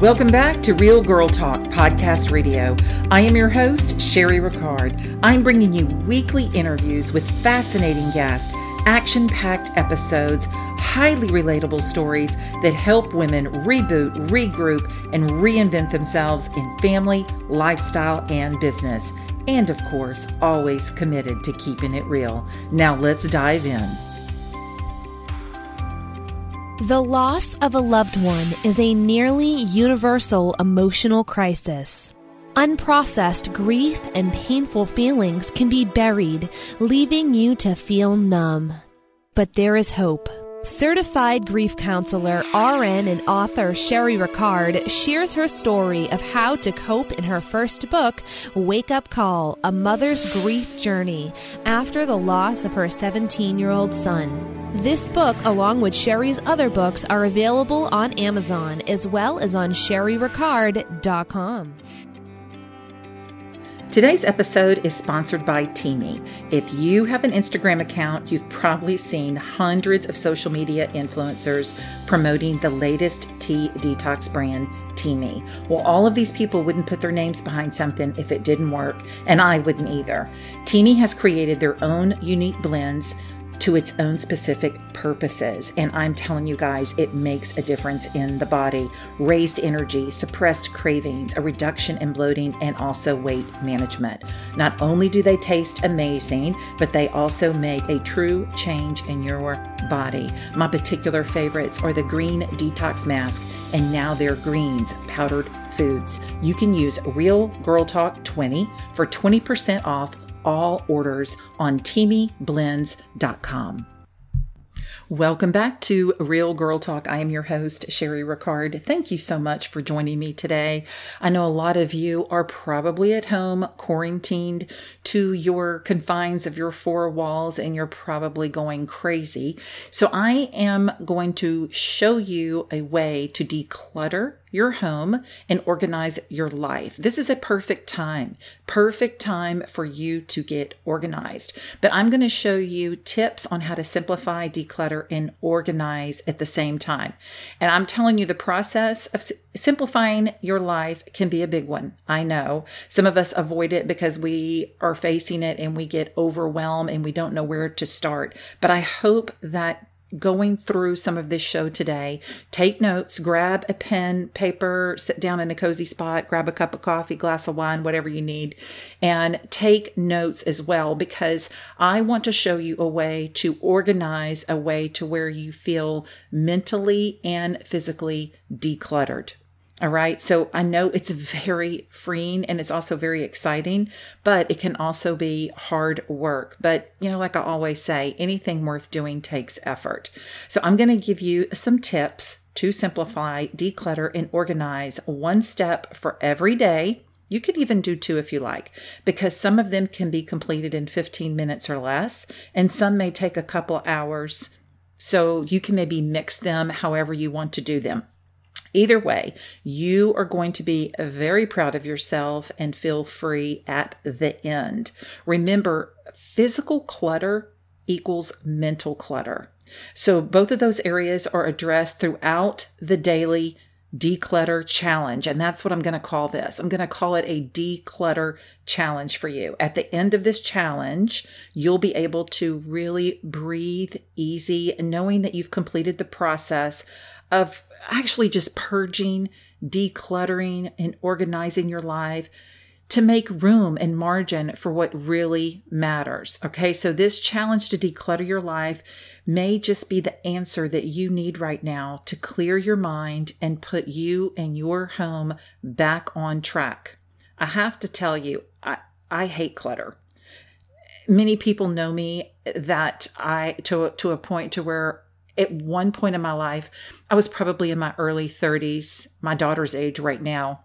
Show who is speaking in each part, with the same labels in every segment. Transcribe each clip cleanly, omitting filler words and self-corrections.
Speaker 1: Welcome back to Real Girl Talk Podcast Radio. I am your host, Sherry Ricard. I'm bringing you weekly interviews with fascinating guests, action-packed episodes, highly relatable stories that help women reboot, regroup, and reinvent themselves in family, lifestyle, and business. And of course, always committed to keeping it real. Now let's dive in.
Speaker 2: The loss of a loved one is a nearly universal emotional crisis. Unprocessed grief and painful feelings can be buried, leaving you to feel numb. But there is hope. Certified grief counselor, RN, and author Sherry Ricard shares her story of how to cope in her first book, Wake Up Call, A Mother's Grief Journey, after the loss of her 17-year-old son. This book, along with Sherry's other books, are available on Amazon as well as on sherryricard.com.
Speaker 1: Today's episode is sponsored by Teami. If you have an Instagram account, you've probably seen hundreds of social media influencers promoting the latest tea detox brand, Teami. Well, all of these people wouldn't put their names behind something if it didn't work, and I wouldn't either. Teami has created their own unique blends to its own specific purposes. And I'm telling you guys, it makes a difference in the body. Raised energy, suppressed cravings, a reduction in bloating, and also weight management. Not only do they taste amazing, but they also make a true change in your body. My particular favorites are the green detox mask, and now they're greens powdered foods. You can use Real Girl Talk 20 for 20% off all orders on teamiblends.com. Welcome back to Real Girl Talk. I am your host, Sherry Ricard. Thank you so much for joining me today. I know a lot of you are probably at home, quarantined to your confines of your four walls, and you're probably going crazy. So I am going to show you a way to declutter your home and organize your life. This is a perfect time for you to get organized. But I'm going to show you tips on how to simplify, declutter, and organize at the same time. And I'm telling you, the process of simplifying your life can be a big one. I know some of us avoid it because we are facing it and we get overwhelmed and we don't know where to start. But I hope that going through some of this show today, take notes, grab a pen, paper, sit down in a cozy spot, grab a cup of coffee, glass of wine, whatever you need, and take notes as well, because I want to show you a way to organize, a way to where you feel mentally and physically decluttered. All right. So I know it's very freeing and it's also very exciting, but it can also be hard work. But, like I always say, anything worth doing takes effort. So I'm going to give you some tips to simplify, declutter, and organize, one step for every day. You can even do two if you like, because some of them can be completed in 15 minutes or less, and some may take a couple hours. So you can maybe mix them however you want to do them. Either way, you are going to be very proud of yourself and feel free at the end. Remember, physical clutter equals mental clutter. So both of those areas are addressed throughout the daily declutter challenge. And that's what I'm going to call this. I'm going to call it a declutter challenge for you. At the end of this challenge, you'll be able to really breathe easy, knowing that you've completed the process of actually just purging, decluttering, and organizing your life to make room and margin for what really matters. Okay, so this challenge to declutter your life may just be the answer that you need right now to clear your mind and put you and your home back on track. I have to tell you, I hate clutter. Many people know me that to a point to where at one point in my life, I was probably in my early 30s, my daughter's age right now,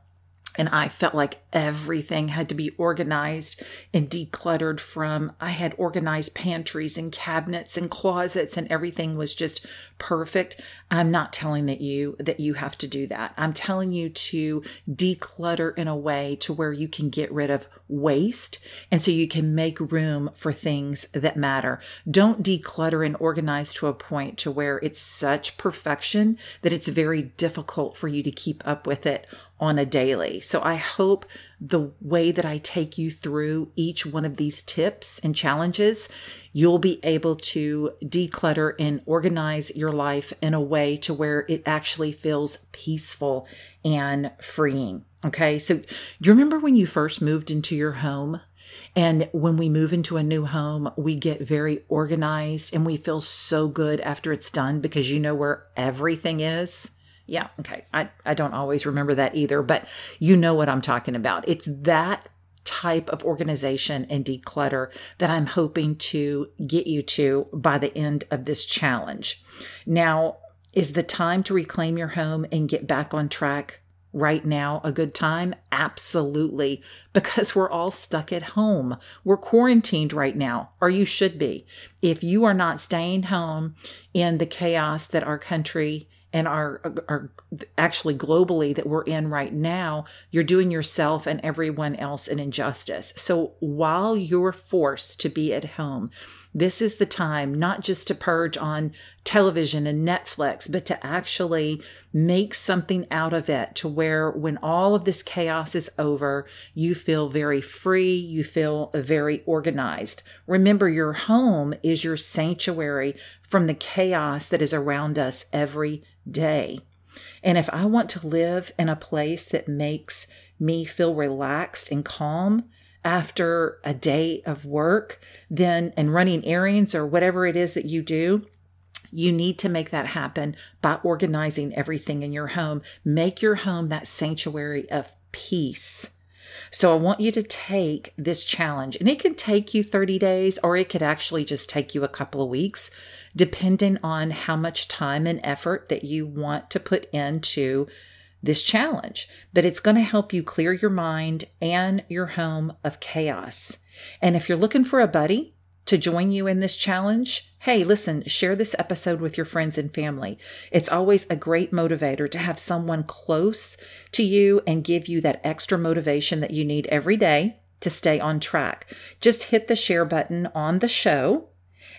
Speaker 1: and I felt like everything had to be organized and decluttered I had organized pantries and cabinets and closets and everything was just perfect. I'm not telling that you have to do that. I'm telling you to declutter in a way to where you can get rid of waste, and so you can make room for things that matter. Don't declutter and organize to a point to where it's such perfection that it's very difficult for you to keep up with it on a daily. So I hope the way that I take you through each one of these tips and challenges, you'll be able to declutter and organize your life in a way to where it actually feels peaceful and freeing. Okay. So you remember when you first moved into your home? And when we move into a new home, we get very organized and we feel so good after it's done because you know where everything is. Yeah. Okay. I don't always remember that either, but you know what I'm talking about. It's that type of organization and declutter that I'm hoping to get you to by the end of this challenge. Now, is the time to reclaim your home and get back on track right now a good time? Absolutely, because we're all stuck at home. We're quarantined right now, or you should be. If you are not staying home in the chaos that our country and our actually globally that we're in right now, you're doing yourself and everyone else an injustice. So while you're forced to be at home, this is the time not just to purge on television and Netflix, but to actually make something out of it to where when all of this chaos is over, you feel very free, you feel very organized. Remember, your home is your sanctuary from the chaos that is around us every day. And if I want to live in a place that makes me feel relaxed and calm after a day of work, then and running errands or whatever it is that you do, you need to make that happen by organizing everything in your home. Make your home that sanctuary of peace. So I want you to take this challenge, and it can take you 30 days, or it could actually just take you a couple of weeks, depending on how much time and effort that you want to put into this challenge. But it's going to help you clear your mind and your home of chaos. And if you're looking for a buddy to join you in this challenge, hey, listen, share this episode with your friends and family. It's always a great motivator to have someone close to you and give you that extra motivation that you need every day to stay on track. Just hit the share button on the show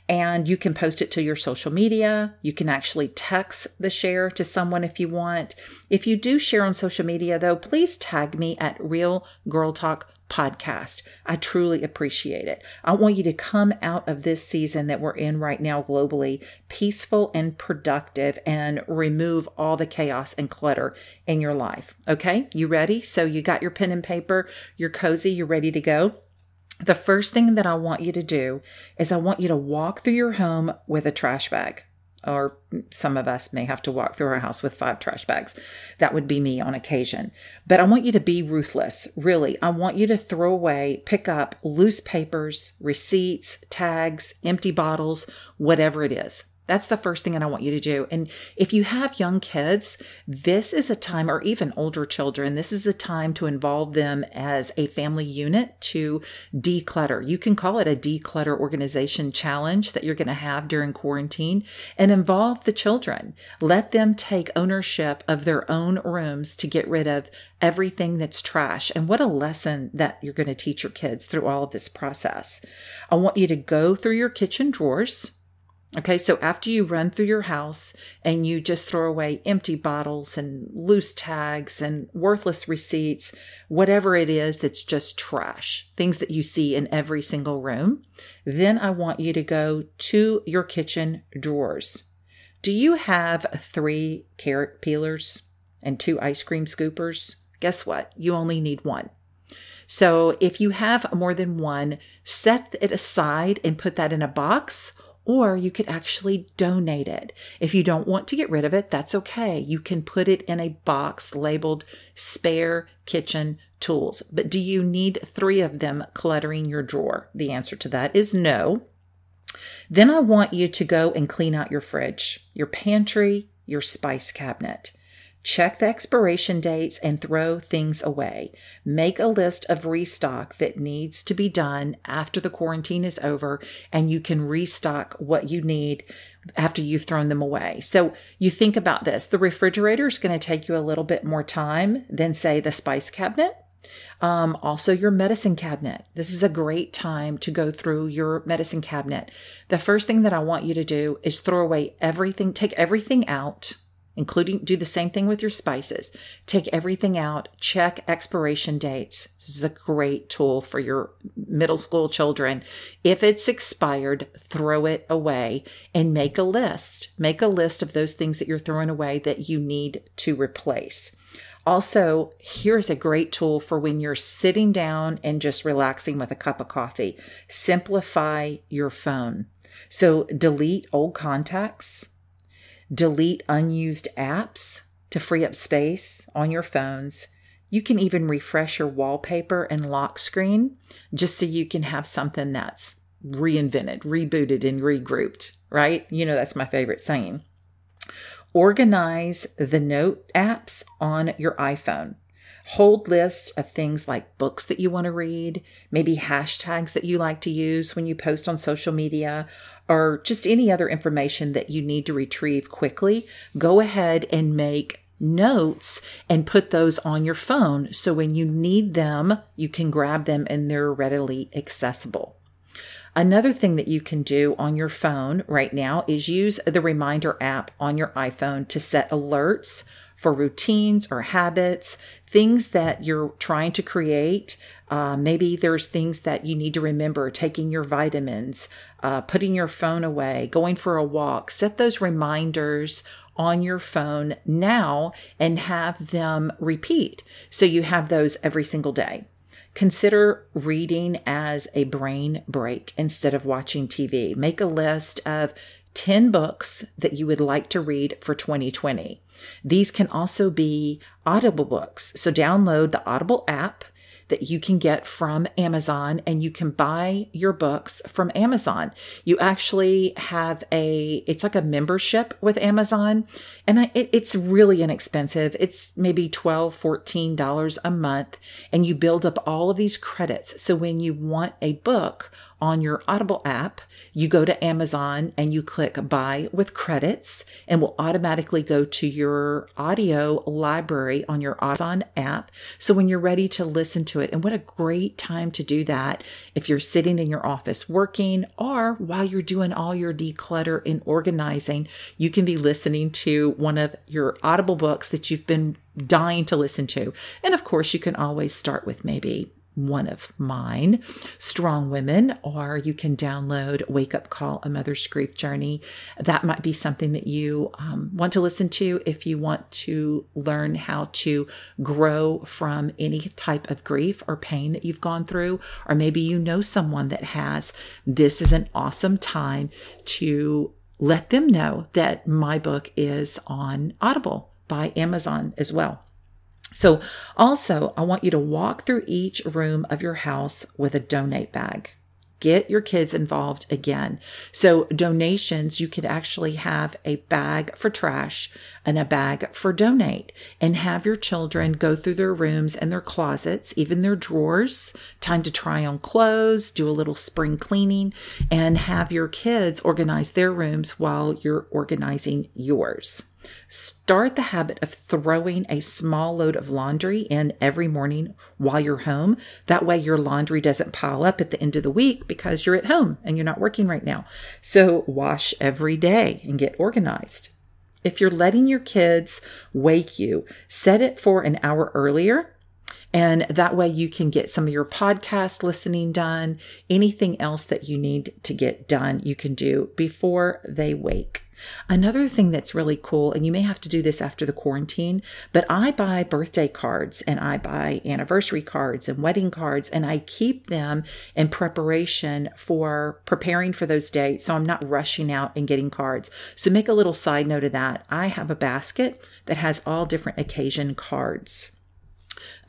Speaker 1: and you can post it to your social media. You can actually text the share to someone if you want. If you do share on social media, though, please tag me at Real Girl Talk Podcast. I truly appreciate it. I want you to come out of this season that we're in right now globally peaceful and productive and remove all the chaos and clutter in your life. Okay, you ready? So you got your pen and paper, you're cozy, you're ready to go. The first thing that I want you to do is I want you to walk through your home with a trash bag. Or some of us may have to walk through our house with 5 trash bags. That would be me on occasion. But I want you to be ruthless. Really, I want you to throw away, pick up loose papers, receipts, tags, empty bottles, whatever it is. That's the first thing that I want you to do. And if you have young kids, this is a time, or even older children, this is a time to involve them as a family unit to declutter. You can call it a declutter organization challenge that you're going to have during quarantine and involve the children. Let them take ownership of their own rooms to get rid of everything that's trash. And what a lesson that you're going to teach your kids through all of this process. I want you to go through your kitchen drawers. Okay, so after you run through your house and you just throw away empty bottles and loose tags and worthless receipts, whatever it is that's just trash, things that you see in every single room, then I want you to go to your kitchen drawers. Do you have 3 carrot peelers and 2 ice cream scoopers? Guess what? You only need 1. So if you have more than 1, set it aside and put that in a box. Or you could actually donate it. If you don't want to get rid of it, that's okay. You can put it in a box labeled spare kitchen tools. But do you need 3 of them cluttering your drawer? The answer to that is no. Then I want you to go and clean out your fridge, your pantry, your spice cabinet. Check the expiration dates and throw things away. Make a list of restock that needs to be done after the quarantine is over, and you can restock what you need after you've thrown them away. So you think about this. The refrigerator is going to take you a little bit more time than, say, the spice cabinet. Also your medicine cabinet. This is a great time to go through your medicine cabinet. The first thing that I want you to do is throw away everything, take everything out, including do the same thing with your spices. Take everything out, check expiration dates. This is a great tool for your middle school children. If it's expired, throw it away and make a list. Make a list of those things that you're throwing away that you need to replace. Also, here's a great tool for when you're sitting down and just relaxing with a cup of coffee. Simplify your phone. So delete old contacts. Delete unused apps to free up space on your phones. You can even refresh your wallpaper and lock screen just so you can have something that's reinvented, rebooted, and regrouped, right? You know, that's my favorite saying. Organize the note apps on your iPhone. Hold lists of things like books that you want to read, maybe hashtags that you like to use when you post on social media, or just any other information that you need to retrieve quickly. Go ahead and make notes and put those on your phone so when you need them, you can grab them and they're readily accessible. Another thing that you can do on your phone right now is use the reminder app on your iPhone to set alerts for routines or habits, things that you're trying to create. Maybe there's things that you need to remember, taking your vitamins, putting your phone away, going for a walk. Set those reminders on your phone now and have them repeat. So you have those every single day. Consider reading as a brain break instead of watching TV. Make a list of 10 books that you would like to read for 2020. These can also be Audible books. So download the Audible app that you can get from Amazon, and you can buy your books from Amazon. You actually have it's like a membership with Amazon, and it's really inexpensive. It's maybe $12, $14 a month, and you build up all of these credits. So when you want a book on your Audible app, you go to Amazon and you click buy with credits, and will automatically go to your audio library on your Amazon app. So when you're ready to listen to it, and what a great time to do that if you're sitting in your office working, or while you're doing all your declutter and organizing, you can be listening to one of your Audible books that you've been dying to listen to. And of course, you can always start with maybe one of mine, Strong Women, or you can download Wake Up Call, A Mother's Grief Journey. That might be something that you want to listen to if you want to learn how to grow from any type of grief or pain that you've gone through, or maybe you know someone that has. This is an awesome time to let them know that my book is on Audible by Amazon as well. So also, I want you to walk through each room of your house with a donate bag. Get your kids involved again. So donations, you could actually have a bag for trash and a bag for donate, and have your children go through their rooms and their closets, even their drawers, time to try on clothes, do a little spring cleaning, and have your kids organize their rooms while you're organizing yours. Start the habit of throwing a small load of laundry in every morning while you're home. That way your laundry doesn't pile up at the end of the week because you're at home and you're not working right now. So wash every day and get organized. If you're letting your kids wake you, set it for an hour earlier. And that way you can get some of your podcast listening done. Anything else that you need to get done, you can do before they wake. Another thing that's really cool, and you may have to do this after the quarantine, but I buy birthday cards and I buy anniversary cards and wedding cards, and I keep them in preparation for preparing for those dates. So I'm not rushing out and getting cards. So make a little side note of that. I have a basket that has all different occasion cards.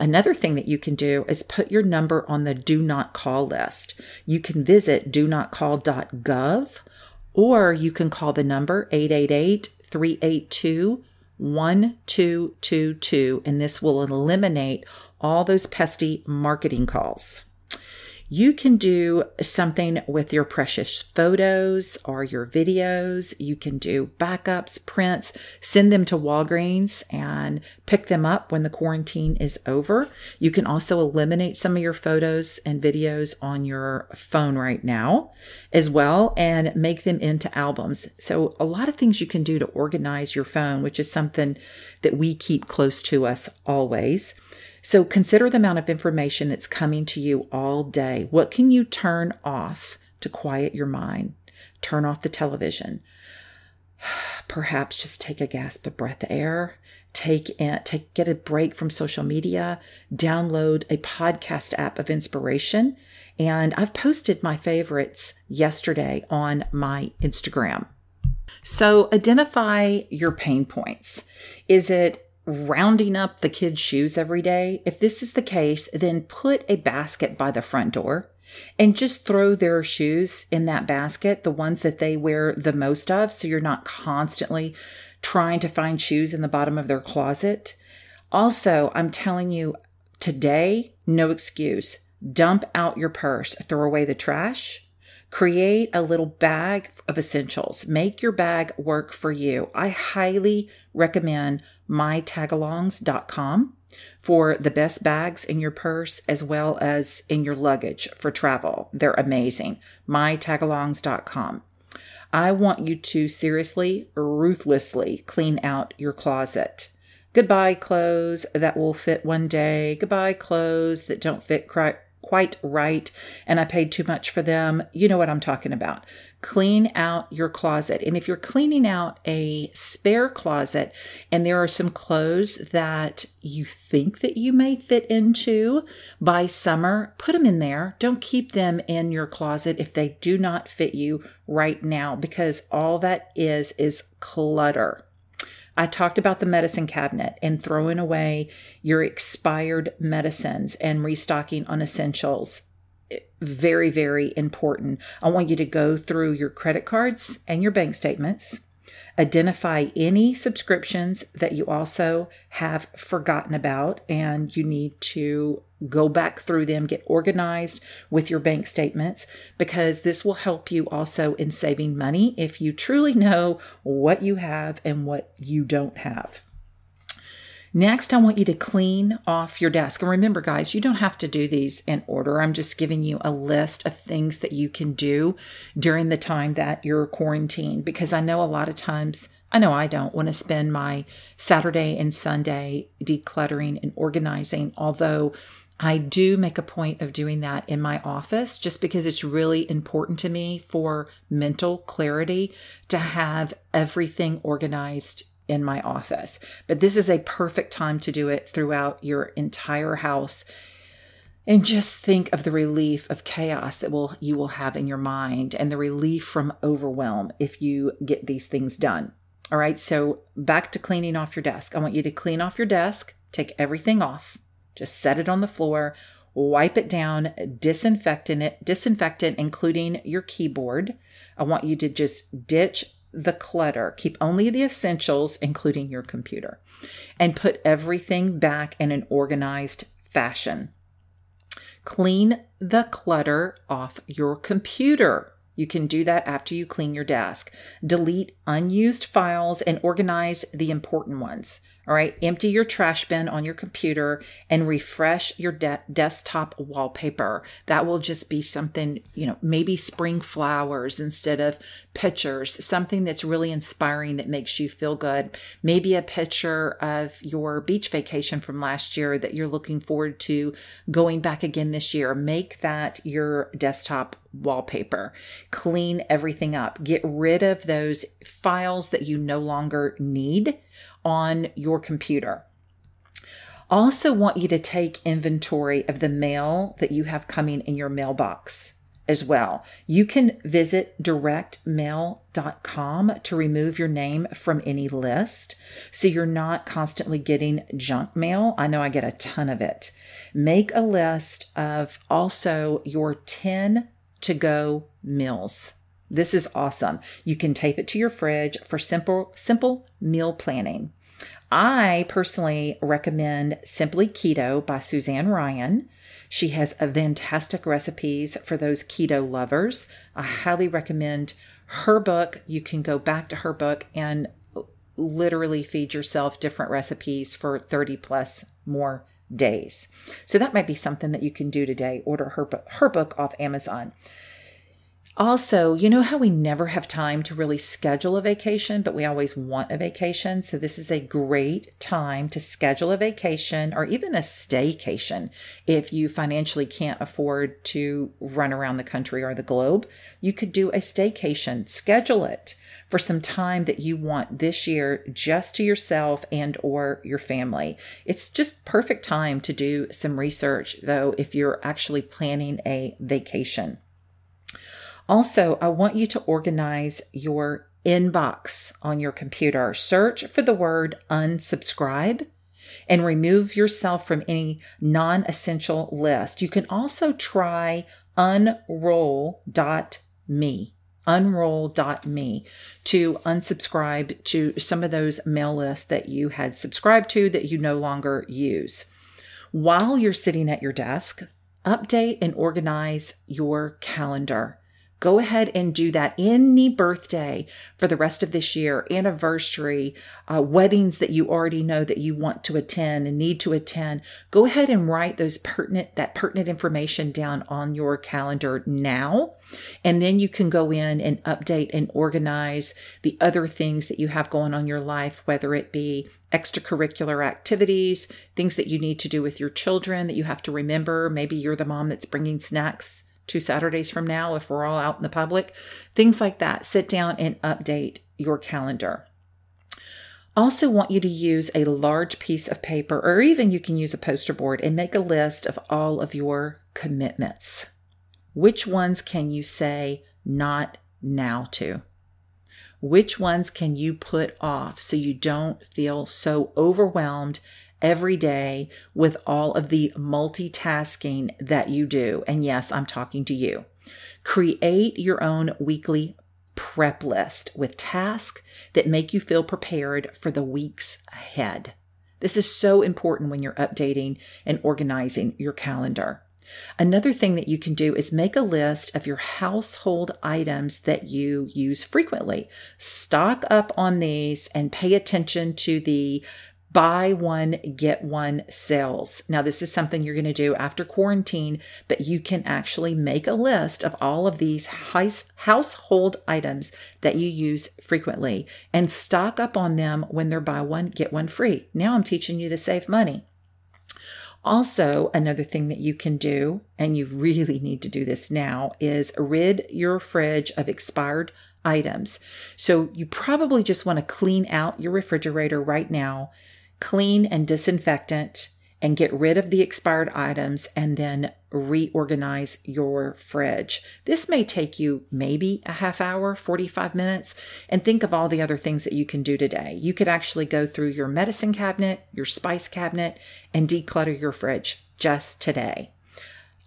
Speaker 1: Another thing that you can do is put your number on the do not call list. You can visit donotcall.gov, or you can call the number 888-382-1222, and this will eliminate all those pesky marketing calls. You can do something with your precious photos or your videos. You can do backups, prints, send them to Walgreens and pick them up when the quarantine is over. You can also eliminate some of your photos and videos on your phone right now as well and make them into albums. So a lot of things you can do to organize your phone, which is something that we keep close to us always. So consider the amount of information that's coming to you all day. What can you turn off to quiet your mind? Turn off the television. Perhaps just take a gasp of breath of air. Get a break from social media. Download a podcast app of inspiration. And I've posted my favorites yesterday on my Instagram. So identify your pain points. Is it rounding up the kids' shoes every day? If this is the case, then put a basket by the front door and just throw their shoes in that basket, the ones that they wear the most of, so you're not constantly trying to find shoes in the bottom of their closet. Also, I'm telling you today, no excuse. Dump out your purse, throw away the trash. Create a little bag of essentials. Make your bag work for you. I highly recommend mytagalongs.com for the best bags in your purse as well as in your luggage for travel. They're amazing. mytagalongs.com. I want you to seriously, ruthlessly clean out your closet. Goodbye clothes that will fit one day. Goodbye clothes that don't fit quite right and I paid too much for them. You know what I'm talking about. Clean out your closet. And if you're cleaning out a spare closet and there are some clothes that you think that you may fit into by summer, put them in there. Don't keep them in your closet if they do not fit you right now, because all that is clutter. I talked about the medicine cabinet and throwing away your expired medicines and restocking on essentials. Very, very important. I want you to go through your credit cards and your bank statements. Identify any subscriptions that you also have forgotten about and you need to go back through them, get organized with your bank statements, because this will help you also in saving money if you truly know what you have and what you don't have. Next, I want you to clean off your desk. And remember, guys, you don't have to do these in order. I'm just giving you a list of things that you can do during the time that you're quarantined, because I know a lot of times, I know I don't want to spend my Saturday and Sunday decluttering and organizing, although I do make a point of doing that in my office just because it's really important to me for mental clarity to have everything organized in my office. But this is a perfect time to do it throughout your entire house. And just think of the relief of chaos that you will have in your mind and the relief from overwhelm if you get these things done. All right, so back to cleaning off your desk. I want you to clean off your desk, take everything off, just set it on the floor, wipe it down, disinfectant, including your keyboard. I want you to just ditch the clutter. Keep only the essentials, including your computer, and put everything back in an organized fashion. Clean the clutter off your computer. You can do that after you clean your desk. Delete unused files and organize the important ones. All right. Empty your trash bin on your computer and refresh your desktop wallpaper. That will just be something, maybe spring flowers instead of pictures, something that's really inspiring that makes you feel good. Maybe a picture of your beach vacation from last year that you're looking forward to going back again this year. Make that your desktop wallpaper. Clean everything up. Get rid of those files that you no longer need on your computer. Also want you to take inventory of the mail that you have coming in your mailbox as well. You can visit directmail.com to remove your name from any list so you're not constantly getting junk mail. I know I get a ton of it. Make a list of also your 10 to-go meals. This is awesome. You can tape it to your fridge for simple meal planning. I personally recommend Simply Keto by Suzanne Ryan. She has fantastic recipes for those keto lovers. I highly recommend her book. You can go back to her book and literally feed yourself different recipes for 30 plus more days. So that might be something that you can do today. Order her book off Amazon. Also, you know how we never have time to really schedule a vacation, but we always want a vacation. So this is a great time to schedule a vacation or even a staycation. If you financially can't afford to run around the country or the globe, you could do a staycation. Schedule it for some time that you want this year just to yourself and or your family. It's just perfect time to do some research, though, if you're actually planning a vacation. Also, I want you to organize your inbox on your computer. Search for the word unsubscribe and remove yourself from any non-essential list. You can also try unroll.me to unsubscribe to some of those mail lists that you had subscribed to that you no longer use. While you're sitting at your desk, update and organize your calendar. Go ahead and do that. Any birthday for the rest of this year, anniversary, weddings that you already know that you want to attend and need to attend. Go ahead and write that pertinent information down on your calendar now. And then you can go in and update and organize the other things that you have going on in your life, whether it be extracurricular activities, things that you need to do with your children that you have to remember. Maybe you're the mom that's bringing snacks 2 Saturdays from now, if we're all out in the public, things like that. Sit down and update your calendar. Also want you to use a large piece of paper, or even you can use a poster board, and make a list of all of your commitments. Which ones can you say not now to? Which ones can you put off so you don't feel so overwhelmed every day with all of the multitasking that you do? And yes, I'm talking to you. Create your own weekly prep list with tasks that make you feel prepared for the weeks ahead. This is so important when you're updating and organizing your calendar. Another thing that you can do is make a list of your household items that you use frequently. Stock up on these and pay attention to the buy one, get one sales. Now, this is something you're going to do after quarantine, but you can actually make a list of all of these household items that you use frequently and stock up on them when they're buy one, get one free. Now I'm teaching you to save money. Also, another thing that you can do, and you really need to do this now, is rid your fridge of expired items. So you probably just want to clean out your refrigerator right now, clean and disinfectant, and get rid of the expired items, and then reorganize your fridge. This may take you maybe a half hour, 45 minutes, and think of all the other things that you can do today. You could actually go through your medicine cabinet, your spice cabinet, and declutter your fridge just today.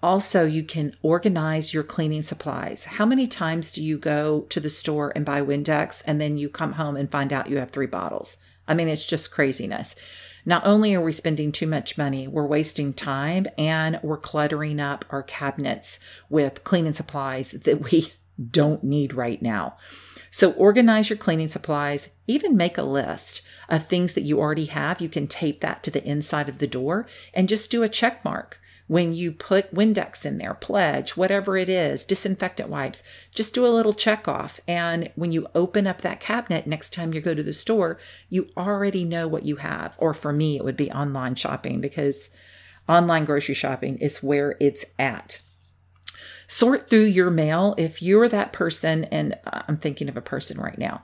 Speaker 1: Also, you can organize your cleaning supplies. How many times do you go to the store and buy Windex, and then you come home and find out you have 3 bottles? I mean, it's just craziness. Not only are we spending too much money, we're wasting time, and we're cluttering up our cabinets with cleaning supplies that we don't need right now. So organize your cleaning supplies, even make a list of things that you already have. You can tape that to the inside of the door and just do a check mark. When you put Windex in there, Pledge, whatever it is, disinfectant wipes, just do a little check off. And when you open up that cabinet next time you go to the store, you already know what you have. Or for me, it would be online shopping, because online grocery shopping is where it's at. Sort through your mail. If you're that person, and I'm thinking of a person right now,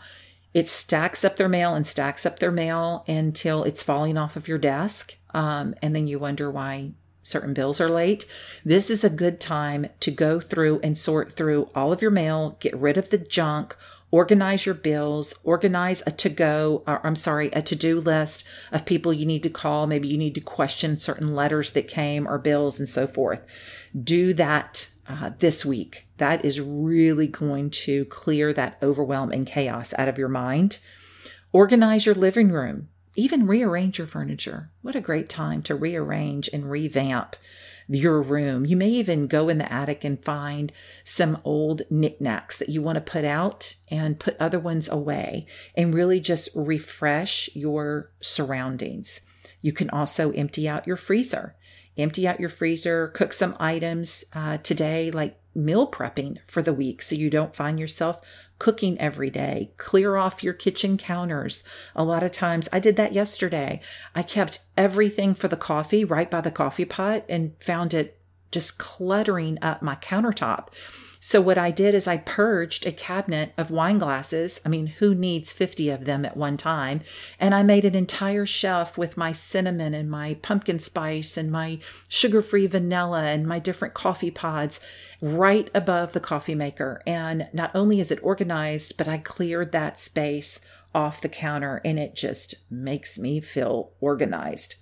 Speaker 1: it stacks up their mail and stacks up their mail until it's falling off of your desk. And then you wonder why certain bills are late. This is a good time to go through and sort through all of your mail, get rid of the junk, organize your bills, organize a to-do list of people you need to call. Maybe you need to question certain letters that came or bills and so forth. Do that this week. That is really going to clear that overwhelm and chaos out of your mind. Organize your living room. Even rearrange your furniture. What a great time to rearrange and revamp. your room. You may even go in the attic and find some old knickknacks that you want to put out and put other ones away and really just refresh your surroundings. You can also empty out your freezer. Empty out your freezer, cook some items today, like meal prepping for the week so you don't find yourself cooking every day. Clear off your kitchen counters. A lot of times, I did that yesterday. I kept everything for the coffee right by the coffee pot and found it just cluttering up my countertop. So what I did is I purged a cabinet of wine glasses. I mean, who needs 50 of them at one time? And I made an entire shelf with my cinnamon and my pumpkin spice and my sugar-free vanilla and my different coffee pods right above the coffee maker. And not only is it organized, but I cleared that space off the counter and it just makes me feel organized.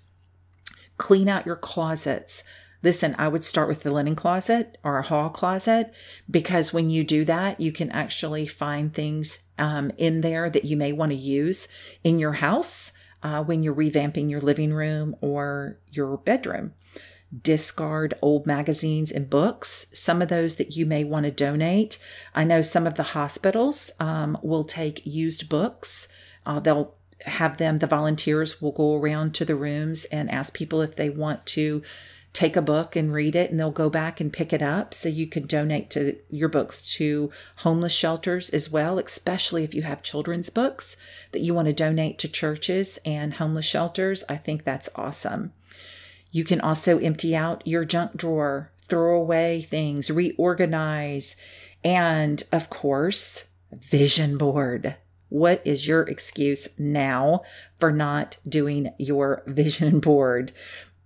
Speaker 1: Clean out your closets. Listen, I would start with the linen closet or a hall closet, because when you do that, you can actually find things in there that you may want to use in your house when you're revamping your living room or your bedroom. Discard old magazines and books, some of those that you may want to donate. I know some of the hospitals will take used books. They'll have them, the volunteers will go around to the rooms and ask people if they want to take a book and read it, and they'll go back and pick it up. So you can donate to your books to homeless shelters as well, especially if you have children's books that you want to donate to churches and homeless shelters. I think that's awesome. You can also empty out your junk drawer, throw away things, reorganize, and of course, vision board. What is your excuse now for not doing your vision board?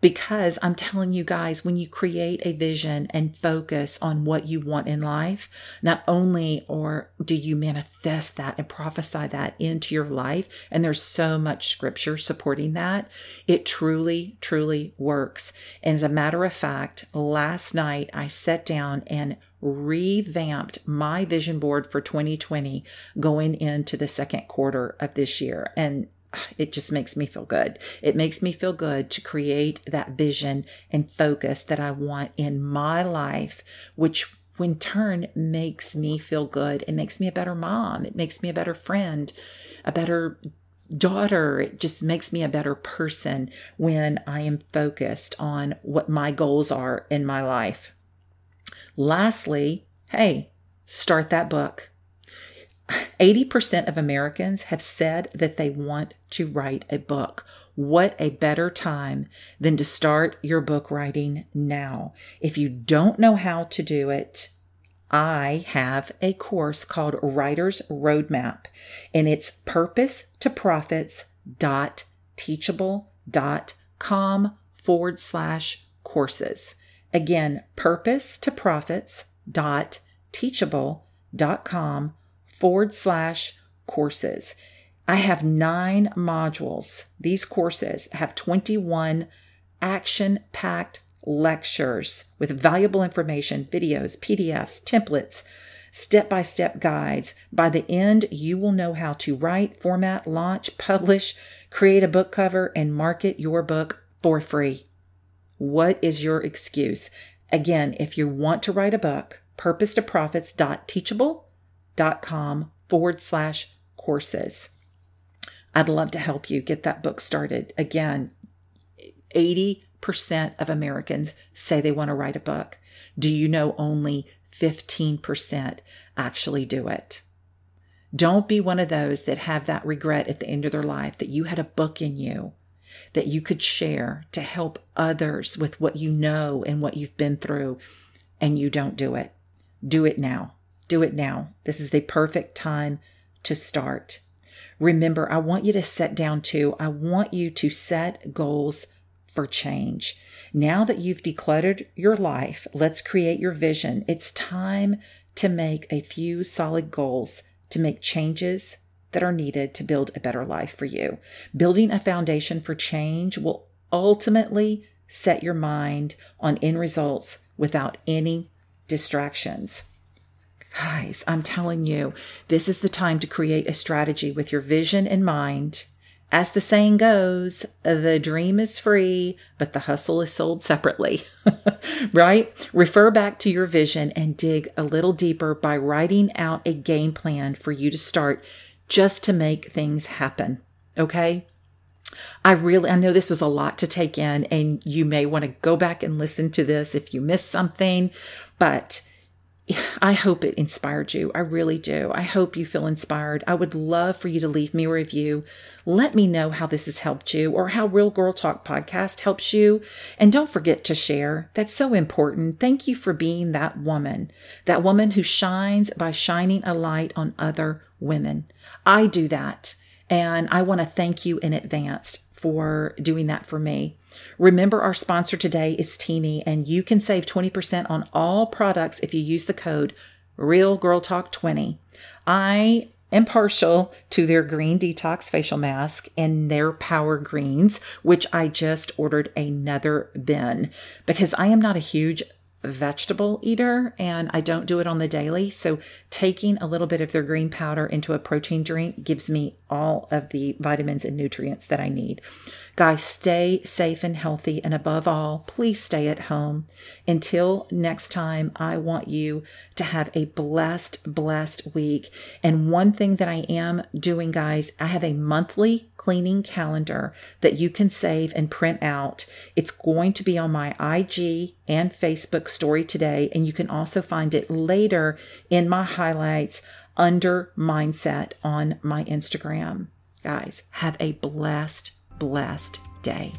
Speaker 1: Because I'm telling you guys, when you create a vision and focus on what you want in life, not only do you manifest that and prophesy that into your life, and there's so much scripture supporting that, it truly, truly works. And as a matter of fact, last night I sat down and revamped my vision board for 2020 going into the second quarter of this year. And it just makes me feel good. It makes me feel good to create that vision and focus that I want in my life, which in turn makes me feel good. It makes me a better mom. It makes me a better friend, a better daughter. It just makes me a better person when I am focused on what my goals are in my life. Lastly, hey, start that book. 80% of Americans have said that they want to write a book. What a better time than to start your book writing now. If you don't know how to do it, I have a course called Writer's Roadmap, and it's purpose2profits.teachable.com/courses. Again, purpose2profits.teachable.com/courses. I have 9 modules. These courses have 21 action-packed lectures with valuable information, videos, PDFs, templates, step-by-step guides. By the end, you will know how to write, format, launch, publish, create a book cover, and market your book for free. What is your excuse? Again, if you want to write a book, purpose2profits.teachable.com/courses. I'd love to help you get that book started. Again, 80% of Americans say they want to write a book. Do you know only 15% actually do it? Don't be one of those that have that regret at the end of their life that you had a book in you that you could share to help others with what you know and what you've been through, and you don't do it. Do it now. Do it now. This is the perfect time to start. Remember, I want you to set down too. I want you to set goals for change. Now that you've decluttered your life, let's create your vision. It's time to make a few solid goals to make changes that are needed to build a better life for you. Building a foundation for change will ultimately set your mind on end results without any distractions. Guys, I'm telling you, this is the time to create a strategy with your vision in mind, As the saying goes, the dream is free, but the hustle is sold separately, right? Refer back to your vision and dig a little deeper by writing out a game plan for you to start just to make things happen. Okay? I know this was a lot to take in, and you may want to go back and listen to this if you missed something, but I hope it inspired you. I really do. I hope you feel inspired. I would love for you to leave me a review. Let me know how this has helped you or how Real Girl Talk podcast helps you. And don't forget to share. That's so important. Thank you for being that woman who shines by shining a light on other women. I do that. And I want to thank you in advance for doing that for me. Remember, our sponsor today is Teamy, and you can save 20% on all products if you use the code RealGirlTalk20. I am partial to their green detox facial mask and their power greens, which I just ordered another bin because I am not a huge vegetable eater and I don't do it on the daily. So taking a little bit of their green powder into a protein drink gives me all of the vitamins and nutrients that I need. Guys, stay safe and healthy. And above all, please stay at home. Until next time, I want you to have a blessed week. And one thing that I am doing, guys, I have a monthly cleaning calendar that you can save and print out. It's going to be on my IG and Facebook story today. And you can also find it later in my highlights under mindset on my Instagram. Guys, have a blessed day.